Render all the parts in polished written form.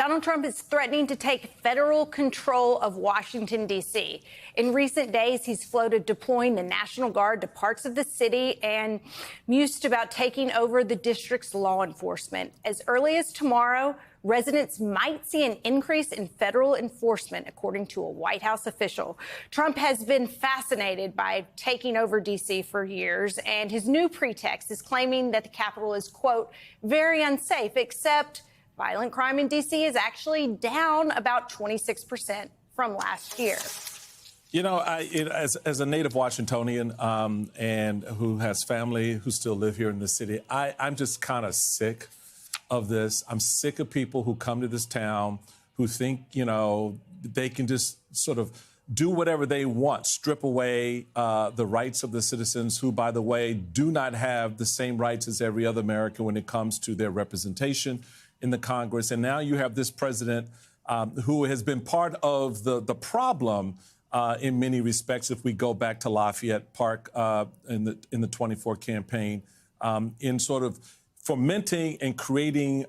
Donald Trump is threatening to take federal control of Washington, D.C. In recent days, he's floated deploying the National Guard to parts of the city and mused about taking over the district's law enforcement. As early as tomorrow, residents might see an increase in federal enforcement, according to a White House official. Trump has been fascinated by taking over D.C. for years, and his new pretext is claiming that the Capitol is, quote, very unsafe, except violent crime in D.C. is actually down about 26% from last year. You know, as a native Washingtonian and who has family who still live here in the city, I'm just kind of sick of this. I'm sick of people who come to this town who think, you know, they can just sort of do whatever they want, strip away the rights of the citizens who, by the way, do not have the same rights as every other American when it comes to their representation in the Congress. And now you have this president who has been part of the problem in many respects, if we go back to Lafayette Park in the 24 campaign, in sort of fomenting and creating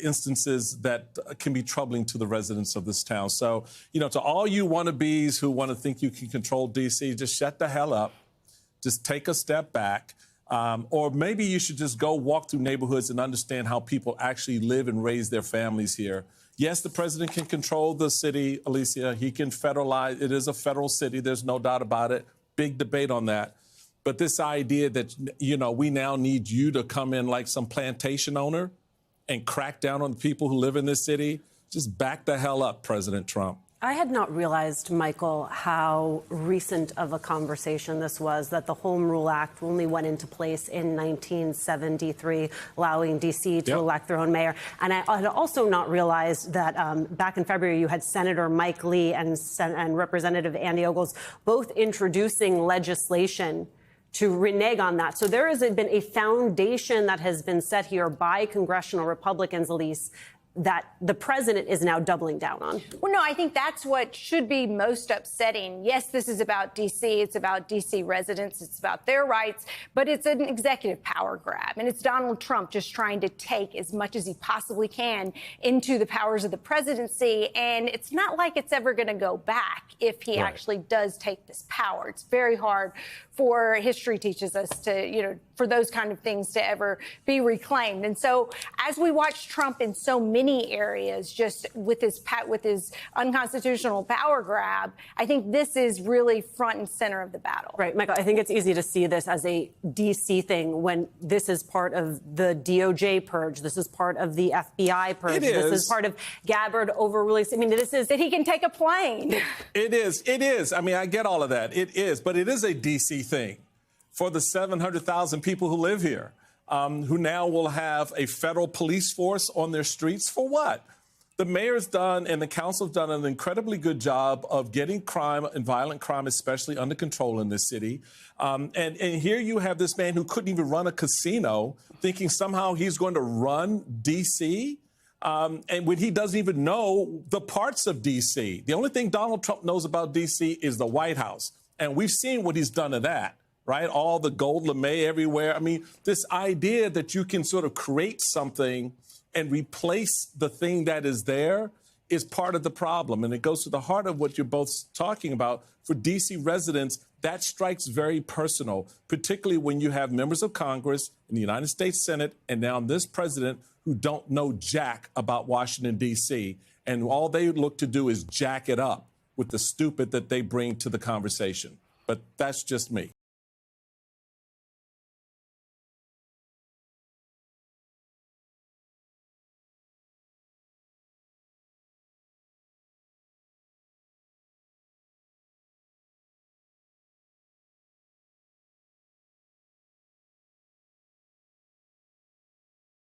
instances that can be troubling to the residents of this town. So, you know, to all you wannabes who want to think you can control D.C., just shut the hell up. Just take a step back. Or maybe you should just go walk through neighborhoods and understand how people actually live and raise their families here. Yes, the president can control the city, Alicia. He can federalize. It is a federal city. There's no doubt about it. Big debate on that. But this idea that, you know, we now need you to come in like some plantation owner and crack down on the people who live in this city, just back the hell up, President Trump. I had not realized, Michael, how recent of a conversation this was, that the Home Rule Act only went into place in 1973, allowing D.C. to elect their own mayor. And I had also not realized that back in February, you had Senator Mike Lee and Representative Andy Ogles both introducing legislation to renege on that. So there has been a foundation that has been set here by congressional Republicans, Elise, that the president is now doubling down on. Well, no, I think that's what should be most upsetting. Yes, this is about D.C. It's about D.C. residents. It's about their rights. But it's an executive power grab. And it's Donald Trump just trying to take as much as he possibly can into the powers of the presidency. And it's not like it's ever going to go back if he actually does take this power. It's very hard for history teaches us to, you know, for those kind of things to ever be reclaimed. And so as we watch Trump in so many areas, just with his unconstitutional power grab, I think this is really front and center of the battle. Right, Michael, I think it's easy to see this as a D.C. thing when this is part of the DOJ purge. This is part of the FBI purge. This is part of Gabbard overruling. I mean, this is that he can take a plane. It is. It is. I mean, I get all of that. It is. But it is a D.C. thing for the 700,000 people who live here, who now will have a federal police force on their streets. For what? The mayor's done and the council's done an incredibly good job of getting crime and violent crime, especially under control in this city. And here you have this man who couldn't even run a casino, thinking somehow he's going to run D.C., and when he doesn't even know the parts of D.C. The only thing Donald Trump knows about D.C. is the White House. And we've seen what he's done to that, right? All the gold lame everywhere. I mean, this idea that you can sort of create something and replace the thing that is there is part of the problem. And it goes to the heart of what you're both talking about. For D.C. residents, that strikes very personal, particularly when you have members of Congress in the United States Senate and now this president who don't know jack about Washington, D.C. And all they look to do is jack it up with the stupid that they bring to the conversation. But that's just me.